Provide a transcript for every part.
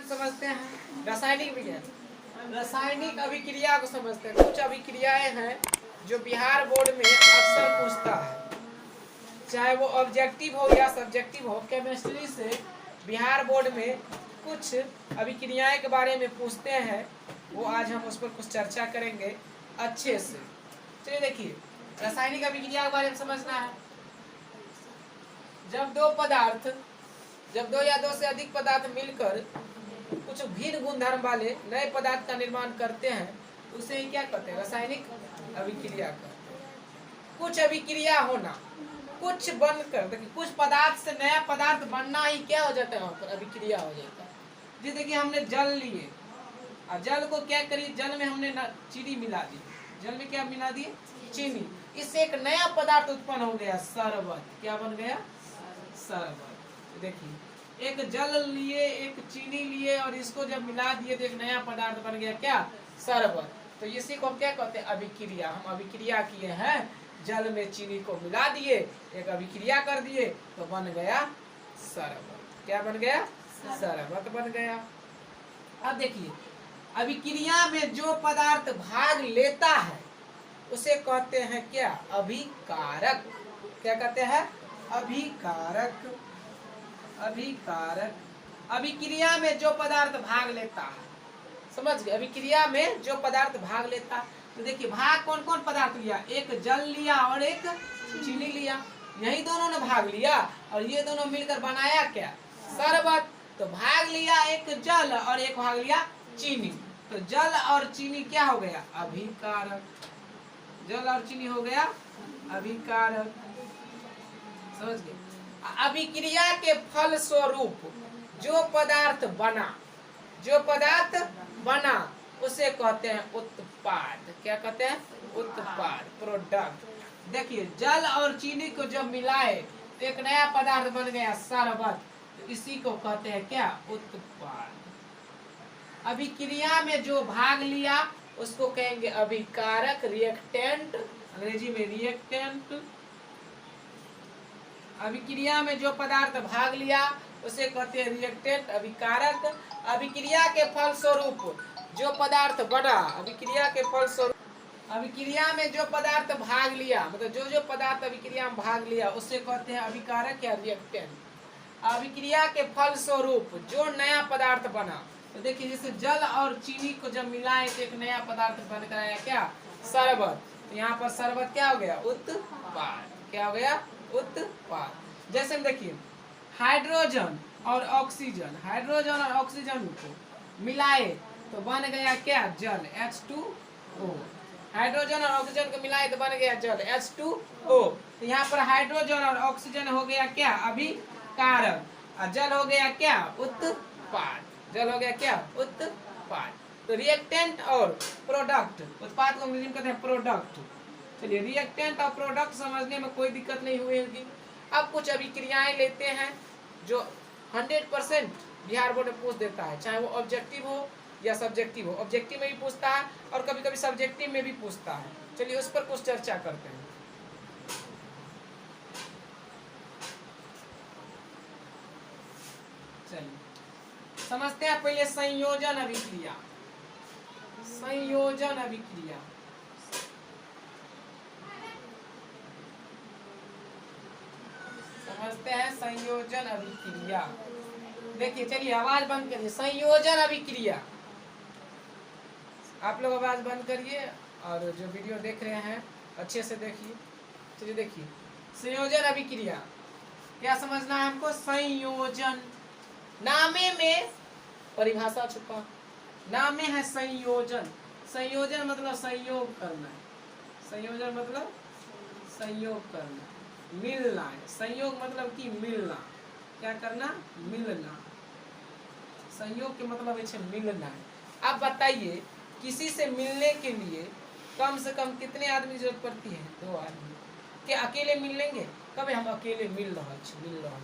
समझते हैं रासायनिक विज्ञान। रासायनिक अभिक्रिया को समझते हैं। कुछ अभिक्रियाएं हैं जो बिहार बोर्ड में अक्सर पूछता है, चाहे वो ऑब्जेक्टिव हो या सब्जेक्टिव हो। केमिस्ट्री से बिहार बोर्ड में कुछ अभिक्रियाएं के बारे में पूछते हैं, वो आज हम उस पर कुछ चर्चा करेंगे अच्छे से। चलिए देखिए, रासायनिक अभिक्रिया के बारे में समझना है। जब दो या दो से अधिक पदार्थ मिलकर कुछ भिन्न गुणधर्म वाले नए पदार्थ का निर्माण करते हैं, उसे क्या कहते हैं? रासायनिक अभिक्रिया कहते हैं। कुछ अभिक्रिया होना, कुछ बनकर, देखिए कुछ पदार्थ से नया पदार्थ बनना ही क्या हो जाता है? वहां पर अभिक्रिया हो जाता है। जैसे कि हमने जल लिए और जल को क्या करिए, जल में हमने चीनी मिला दी। जल में क्या मिला दिए? चीनी। इससे एक नया पदार्थ उत्पन्न हो गया, शरबत। क्या बन गया? शरबत। देखिए, एक जल लिए, एक चीनी लिए और इसको जब मिला दिए तो एक नया पदार्थ बन गया, क्या? शरबत। तो इसी को हम क्या कहते हैं? अभिक्रिया। हम अभिक्रिया किए हैं, जल में चीनी को मिला दिए, एक अभिक्रिया कर दिए तो बन गया शरबत। क्या बन गया? शरबत बन गया। अब देखिए, अभिक्रिया में जो पदार्थ भाग लेता है उसे कहते हैं क्या? अभिकारक। क्या कहते हैं? अभिकारक। अभिकारक। अभिक्रिया में जो पदार्थ भाग लेता है, समझ गए? अभिक्रिया में जो पदार्थ भाग लेता है, तो देखिए भाग कौन कौन पदार्थ लिया? एक जल लिया और एक चीनी लिया। यही दोनों ने भाग लिया और ये दोनों मिलकर बनाया क्या? शरबत। तो भाग लिया एक जल और एक भाग लिया चीनी, तो जल और चीनी क्या हो गया? अभिकारक। जल और चीनी हो गया अभिकारक। समझ गए? अभिक्रिया के फल स्वरूप जो पदार्थ बना उसे कहते हैं उत्पाद। क्या कहते हैं? उत्पाद, प्रोडक्ट। देखिए, जल और चीनी को जब मिलाए तो एक नया पदार्थ बन गया, शरबत। तो इसी को कहते हैं क्या? उत्पाद। अभिक्रिया में जो भाग लिया उसको कहेंगे अभिकारक, रिएक्टेंट। अंग्रेजी में रिएक्टेंट। अभिक्रिया में जो पदार्थ भाग लिया उसे कहते हैं रिएक्टेंट, अभिकारक। अभिक्रिया के फल स्वरूप जो पदार्थ बना, अभिक्रिया के फल स्वरूप, अभिक्रिया में जो पदार्थ भाग लिया, मतलब जो पदार्थ अभिक्रिया में भाग लिया उसे कहते हैं अभिकारक या रिएक्टेंट। अभिक्रिया के फल स्वरूप जो नया पदार्थ बना, तो देखिए जैसे जल और चीनी को जब मिलाए तो एक नया पदार्थ बनकर आया, क्या? शरबत। तो यहाँ पर शरबत क्या हो गया? उत्पाद। क्या हो गया? उत्पाद। जैसे देखिए, हाइड्रोजन और ऑक्सीजन, हाइड्रोजन और ऑक्सीजन को मिलाए तो बन गया क्या? जल, H2O। हाइड्रोजन और ऑक्सीजन को मिलाए तो बन गया जल, H2O। तो यहाँ पर हाइड्रोजन और ऑक्सीजन हो गया क्या? अभिकारक। और जल हो गया क्या? उत्पाद। जल हो गया क्या? उत्पाद। तो रिएक्टेंट और प्रोडक्ट, उत्पाद को अंग्रेजी में कहते हैं प्रोडक्ट। चलिए, रिएक्टेंट और प्रोडक्ट समझने में कोई दिक्कत नहीं हुई। अब कुछ अभिक्रियाएं लेते हैं जो 100% बिहार बोर्ड में पूछ देता है, चाहे वो ऑब्जेक्टिव हो या सब्जेक्टिव हो। ऑब्जेक्टिव में भी पूछता है और कभी कभी सब्जेक्टिव में भी पूछता है। चलिए उस पर कुछ चर्चा करते हैं। चलिए समझते हैं पहले संयोजन अभिक्रिया। संयोजन अभिक्रिया, समझते हैं संयोजन अभिक्रिया। देखिए, चलिए आवाज बंद करिए। संयोजन अभिक्रिया, आप लोग आवाज बंद करिए और जो वीडियो देख रहे हैं अच्छे से देखिए। चलिए देखिए, संयोजन अभिक्रिया क्या समझना है हमको? संयोजन, नामे में परिभाषा छुपा, नामे है संयोजन। संयोजन मतलब संयोग करना है। संयोजन मतलब संयोग करना, मिलना है। संयोग मतलब कि मिलना। क्या करना? मिलना। संयोग के मतलब है मिलना है। अब बताइए, किसी से मिलने के लिए कम से कम कितने आदमी की जरूरत पड़ती है? 2 आदमी। क्या अकेले मिल लेंगे? कब हम अकेले मिल रहा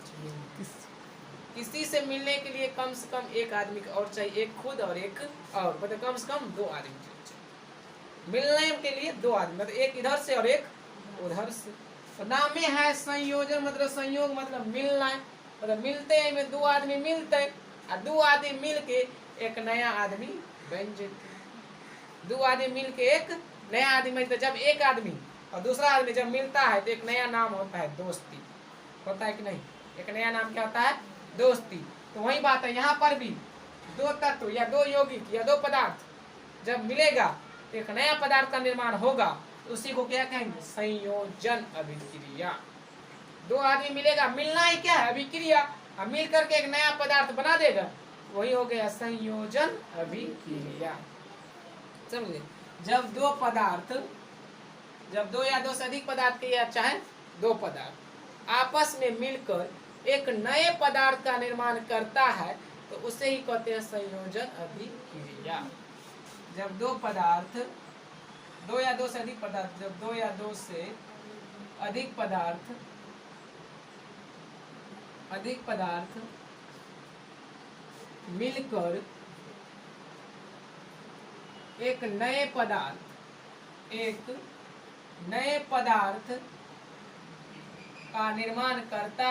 किसी से मिलने के लिए कम से कम 1 आदमी का और चाहिए, एक खुद और एक और, मतलब कम से कम 2 आदमी चाहिए मिलने के लिए। 2 आदमी मतलब एक इधर से और एक उधर से। तो नामे है संयोजन, मतलब संयोग मतलब मिलना है, मतलब मिलते हैं में 2 आदमी मिलते हैं। और दो आदमी मिल के एक नया आदमी बन जेते। दो आदमी मिल के एक नया आदमी बनते। जब एक आदमी और दूसरा आदमी जब मिलता है तो एक नया नाम होता है दोस्ती। होता है कि नहीं? एक नया नाम क्या होता है? दोस्ती। तो वही बात है यहाँ पर भी, दो तत्व या दो यौगिक या दो पदार्थ जब मिलेगा तो एक नया पदार्थ का निर्माण होगा। उसी को क्या कहेंगे? संयोजन अभिक्रिया। दो आदमी मिलेगा, मिलना ही क्या है? अभिक्रिया। अब मिल करके एक नया पदार्थ बना देगा, वही हो गया संयोजन अभिक्रिया। समझे? जब दो पदार्थ, जब दो या दो से अधिक पदार्थ के या चाहे दो पदार्थ आपस में मिलकर एक नए पदार्थ का निर्माण करता है तो उसे ही कहते हैं संयोजन अभिक्रिया। जब दो पदार्थ, दो या दो से अधिक पदार्थ, जब दो या दो से अधिक पदार्थ मिलकर एक नए पदार्थ का निर्माण करता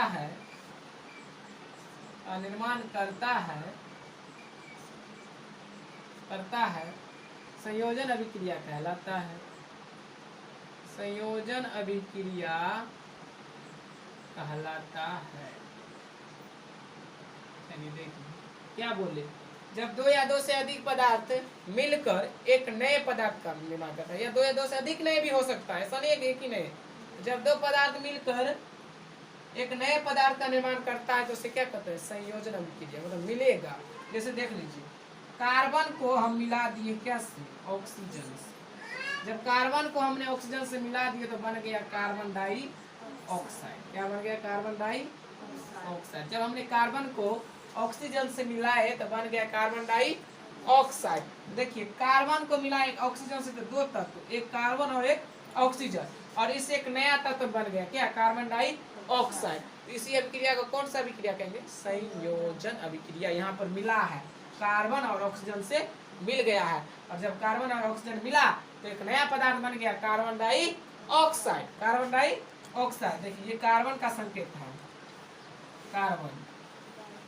है संयोजन अभिक्रिया कहलाता है। संयोजन अभिक्रिया कहलाता है। चलिए देखिए क्या बोले। जब दो या दो से अधिक पदार्थ मिलकर एक नए पदार्थ का निर्माण करता है, या दो या दो से अधिक नए भी हो सकता है, ऐसा नहीं है एक ही नए। जब दो पदार्थ मिलकर एक नए पदार्थ का निर्माण करता है तो उसे क्या कहते हैं? संयोजन अभिक्रिया। मतलब मिलेगा। जैसे देख लीजिए, कार्बन को हम मिला दिए क्या से? ऑक्सीजन से। जब कार्बन को हमने ऑक्सीजन से मिला दिए तो बन गया कार्बन डाइऑक्साइड। क्या बन गया? Carbon dioxide. जब हमने कार्बन को ऑक्सीजन से मिलाए तो बन गया कार्बन डाइऑक्साइड। देखिए, कार्बन को मिलाए ऑक्सीजन से तो दो तत्व, एक कार्बन और एक ऑक्सीजन, और इससे एक नया तत्व बन गया क्या? Carbon dioxide. इसी अभिक्रिया को कौन सा अभिक्रिया कहेंगे? संयोजन अभिक्रिया। यहाँ पर मिला है, कार्बन और ऑक्सीजन से मिल गया है, और जब कार्बन और ऑक्सीजन मिला तो एक नया पदार्थ बन गया कार्बन डाइऑक्साइड। Carbon dioxide. देखिए, ये कार्बन का संकेत है, कार्बन,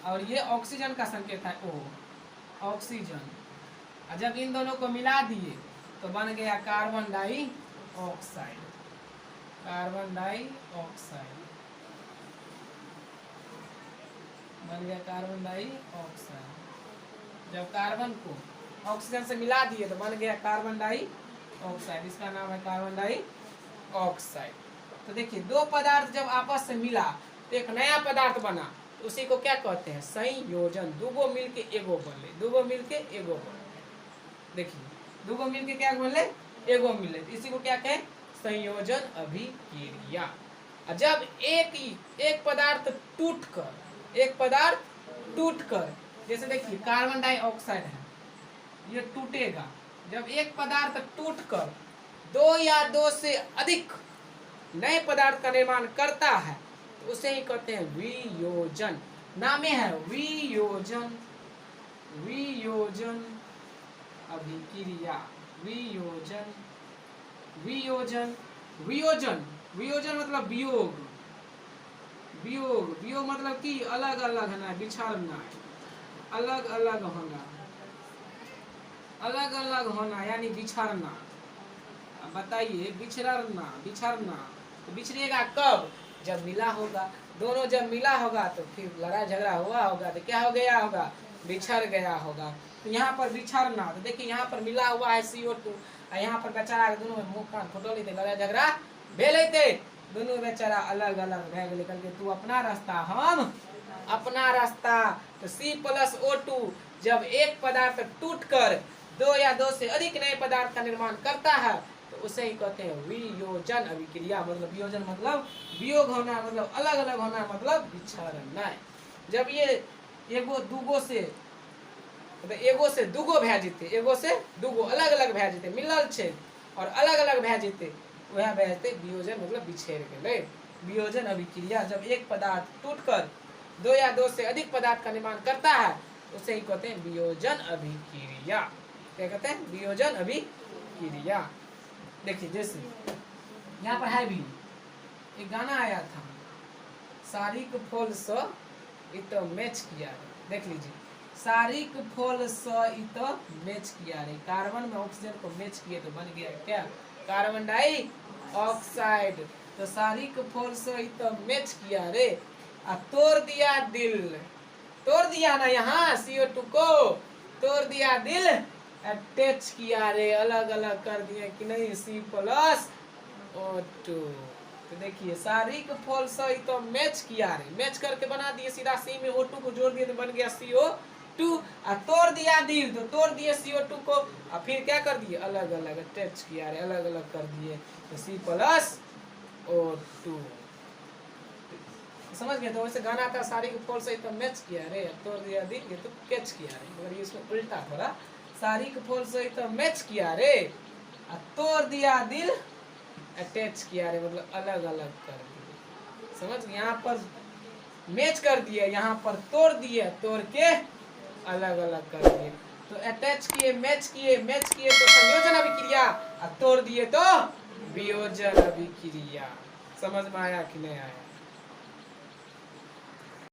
और ये ऑक्सीजन का संकेत है O, ऑक्सीजन। और जब इन दोनों को मिला दिए तो बन गया कार्बन डाइऑक्साइड। कार्बन डाइऑक्साइड बन गया कार्बन डाइऑक्साइड। जब कार्बन को ऑक्सीजन से मिला दिए तो बन गया कार्बन डाइऑक्साइड। इसका नाम है कार्बन डाइऑक्साइड। तो देखिए, दो पदार्थ जब आपस से मिला तो एक नया पदार्थ बना, तो उसी को क्या कहते हैं? संयोजन। दूगो मिलके एगो बनले, दूगो मिलके एगो बनले। देखिए, दूगो मिलके क्या बनले? एगो मिले, इसी को क्या कहें? संयोजन अभिक्रिया। जब एक पदार्थ टूटकर, जैसे देखिए कार्बन डाइऑक्साइड है, ये टूटेगा। जब एक पदार्थ टूटकर दो या दो से अधिक नए पदार्थ का निर्माण करता है तो उसे ही कहते हैं वियोजन। नामे है वियोजन। वियोजन अभिक्रिया। वियोजन मतलब वियोग। वियोग मतलब कि अलग अलग होना, बिछड़ना, अलग अलग होना यानी बिछड़ना। बताइए, बिछड़ना तो बिछड़ेगा कब? जब मिला होगा। दोनों जब मिला होगा तो फिर लड़ाई झगड़ा हुआ होगा तो क्या हो गया होगा? बिछड़ गया होगा। तो यहाँ पर बिछड़ना, तो देखिए यहाँ पर मिला हुआ है CO2, और यहाँ पर बेचारा दोनों में मुँह कान फुटो लेते, लड़ाई झगड़ा भेलते, दोनों बेचारा अलग अलग रह गए, करके तू अपना रास्ता हम अपना रास्ता। तो C+O2 जब एक पदार्थ टूटकर दो या दो से अधिक नए पदार्थ का निर्माण करता है तो उसे ही कहते हैं वियोजन अभिक्रिया। मतलब वियोजन मतलब वियोग होना, मतलब अलग अलग होना, मतलब बिछड़ना। जब ये एगो से दूगो भै जेते, एगो से दूगो अलग अलग भै जेते, मिलल छे और अलग अलग भै जेते, वह भै जेते वियोजन, मतलब बिछड़ गेलै। वियोजन अभिक्रिया। जब एक पदार्थ टूटकर दो या दो से अधिक पदार्थ का निर्माण करता है उसे ही कहते हैं वियोजन अभिक्रिया। क्या कहते हैं? वियोजन अभिक्रिया। देखिए, जैसे यहाँ पर है भी एक गाना आया था, साड़ी को फूल से इत मैच किया। देख लीजिए, सारिक फल स इत मैच किया रे, कार्बन में ऑक्सीजन को मैच किए तो बन गया क्या, कार्बन डाई ऑक्साइड। तो सारिक फल स इत मैच किया रे, तोड़ दिया दिल, तोड़ दिया ना यहाँ CO2 को, तोड़ दिया दिल, अटैच किया रे, अलग अलग कर दिए कि नहीं C+O2। तो देखिए सारिक फल से तो मैच किया रे, मैच करके बना दिए सीधा C में O2 को जोड़ दिए तो बन गया CO2। तोड़ दिया दिल तो तोड़ दिए CO2 को, और फिर क्या कर दिए अलग अलग अटैच किया रे, अलग अलग कर दिए तो C+O2। समझ गए। तो वैसे गाना था सारिक फल से तो मैच किया रे, तोड़ दिया दिल, ये तो कैच किया रे, मगर ये इसमें उल्टा थोड़ा, सारिक फल से तो मैच किया रे, तोड़ दिया दिल, अटैच किया रे, मतलब अलग अलग कर दिए। समझ, यहाँ पर मैच कर दिए, यहाँ पर तोड़ दिए, तोड़ के अलग अलग कर दिए। तो अटैच किए, मैच किए, मैच किए तो संयोजन अभिक्रिया, और तोड़ दिए तो वियोजन अभिक्रिया। समझ में आया कि नहीं आया?